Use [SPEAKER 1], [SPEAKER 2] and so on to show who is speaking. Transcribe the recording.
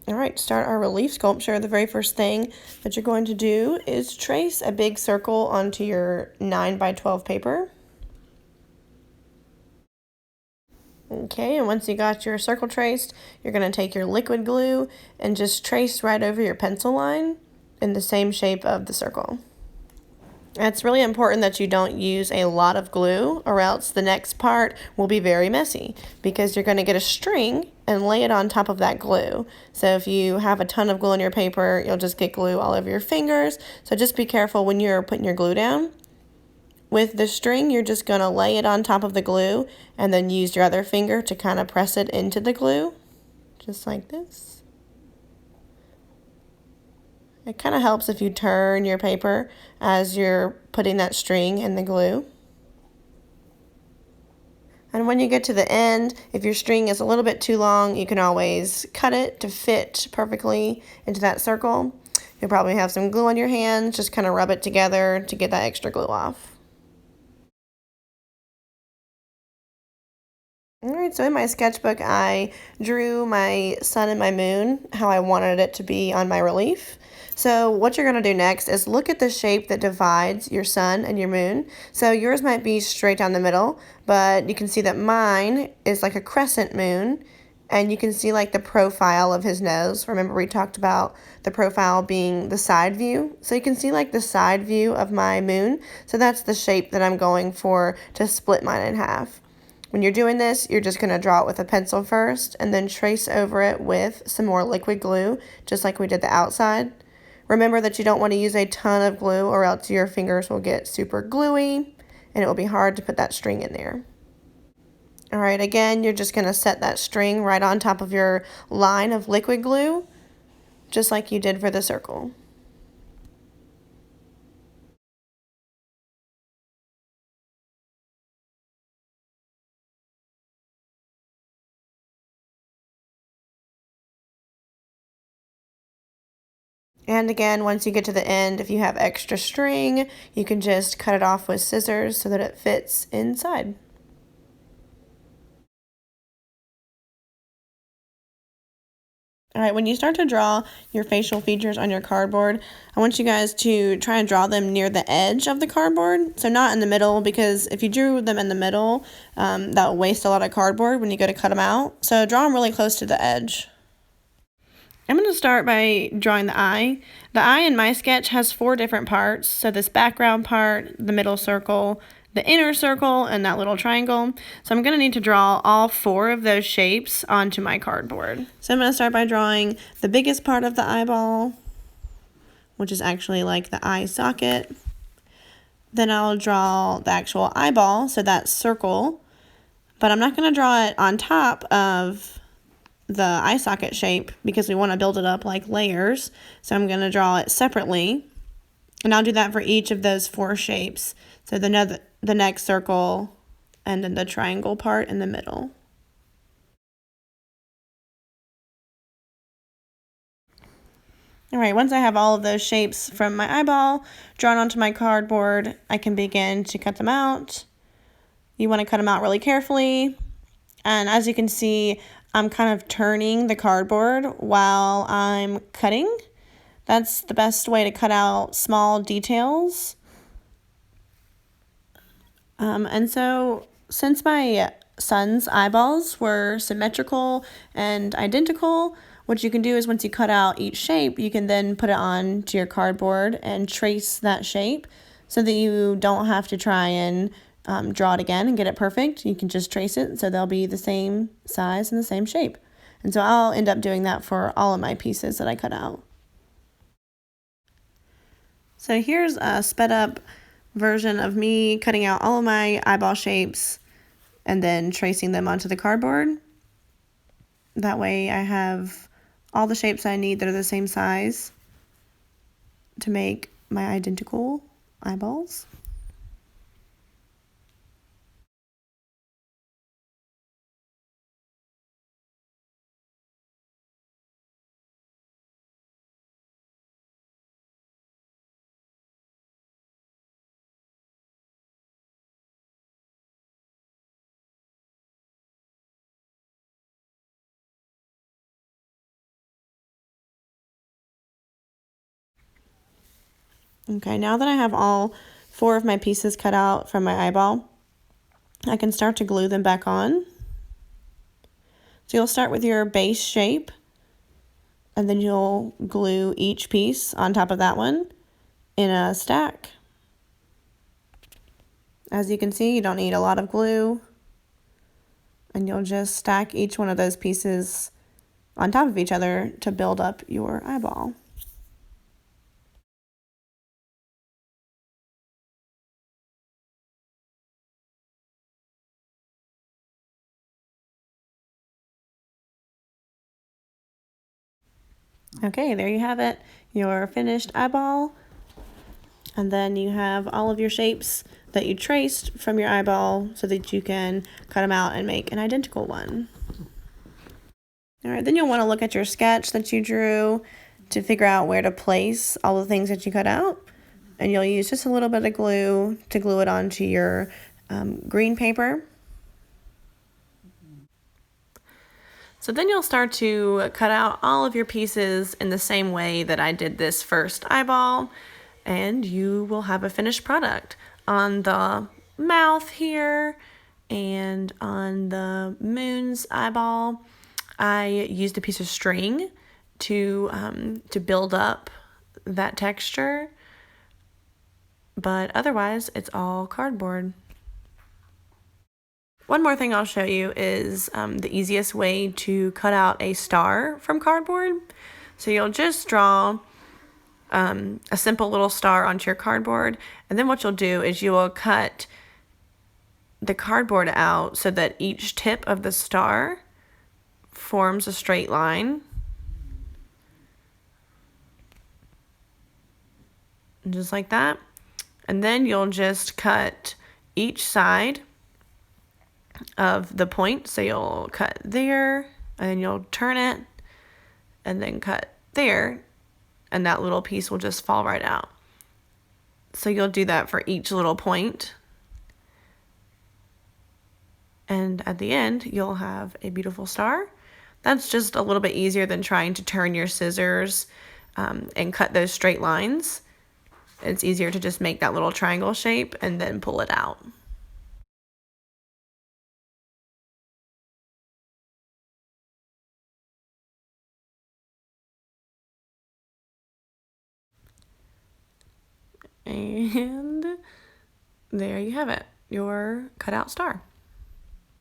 [SPEAKER 1] All right, to start our relief sculpture, the very first thing that you're going to do is trace a big circle onto your 9 by 12 paper. Okay, and once you got your circle traced, you're going to take your liquid glue and just trace right over your pencil line in the same shape of the circle. It's really important that you don't use a lot of glue, or else the next part will be very messy, because you're going to get a string and lay it on top of that glue. So if you have a ton of glue on your paper, you'll just get glue all over your fingers. So just be careful when you're putting your glue down. With the string, you're just going to lay it on top of the glue and then use your other finger to kind of press it into the glue, just like this. It kind of helps if you turn your paper as you're putting that string in the glue. And when you get to the end, if your string is a little bit too long, you can always cut it to fit perfectly into that circle. You'll probably have some glue on your hands, just kind of rub it together to get that extra glue off. Alright, so in my sketchbook, I drew my sun and my moon, how I wanted it to be on my relief. So what you're going to do next is look at the shape that divides your sun and your moon. So yours might be straight down the middle, but you can see that mine is like a crescent moon, and you can see like the profile of his nose. Remember, we talked about the profile being the side view. So you can see like the side view of my moon. So that's the shape that I'm going for to split mine in half. When you're doing this, you're just going to draw it with a pencil first and then trace over it with some more liquid glue, just like we did the outside. Remember that you don't want to use a ton of glue, or else your fingers will get super gluey and it will be hard to put that string in there. All right, again, you're just going to set that string right on top of your line of liquid glue, just like you did for the circle. And again, once you get to the end, if you have extra string, you can just cut it off with scissors so that it fits inside. All right, when you start to draw your facial features on your cardboard, I want you guys to try and draw them near the edge of the cardboard. So not in the middle, because if you drew them in the middle, that will waste a lot of cardboard when you go to cut them out. So draw them really close to the edge. I'm going to start by drawing the eye. The eye in my sketch has 4 different parts. So this background part, the middle circle, the inner circle, and that little triangle. So I'm going to need to draw all 4 of those shapes onto my cardboard. So I'm going to start by drawing the biggest part of the eyeball, which is actually like the eye socket. Then I'll draw the actual eyeball, so that circle, but I'm not going to draw it on top of the eye socket shape because we want to build it up like layers. So I'm going to draw it separately, and I'll do that for each of those 4 shapes. So the next circle, and then the triangle part in the middle. All right, once I have all of those shapes from my eyeball drawn onto my cardboard, I can begin to cut them out. You want to cut them out really carefully. And as you can see, I'm kind of turning the cardboard while I'm cutting. That's the best way to cut out small details. And so since my son's eyeballs were symmetrical and identical, what you can do is once you cut out each shape, you can then put it on to your cardboard and trace that shape so that you don't have to try and draw it again and get it perfect. You can just trace it so they'll be the same size and the same shape. And so I'll end up doing that for all of my pieces that I cut out. So here's a sped up version of me cutting out all of my eyeball shapes and then tracing them onto the cardboard. That way I have all the shapes I need that are the same size to make my identical eyeballs. Okay, now that I have all 4 of my pieces cut out from my eyeball, I can start to glue them back on. So you'll start with your base shape, and then you'll glue each piece on top of that one in a stack. As you can see, you don't need a lot of glue, and you'll just stack each one of those pieces on top of each other to build up your eyeball. Okay, there you have it, your finished eyeball. And then you have all of your shapes that you traced from your eyeball so that you can cut them out and make an identical one. All right, then you'll want to look at your sketch that you drew to figure out where to place all the things that you cut out. And you'll use just a little bit of glue to glue it onto your green paper. So then you'll start to cut out all of your pieces in the same way that I did this first eyeball, and you will have a finished product. On the mouth here and on the moon's eyeball, I used a piece of string to build up that texture, but otherwise it's all cardboard. One more thing I'll show you is the easiest way to cut out a star from cardboard. So you'll just draw a simple little star onto your cardboard, and then what you'll do is you will cut the cardboard out so that each tip of the star forms a straight line. Just like that. And then you'll just cut each side of the point. So you'll cut there, and then you'll turn it, and then cut there, and that little piece will just fall right out. So you'll do that for each little point. And at the end, you'll have a beautiful star. That's just a little bit easier than trying to turn your scissors and cut those straight lines. It's easier to just make that little triangle shape and then pull it out. And there you have it, your cutout star.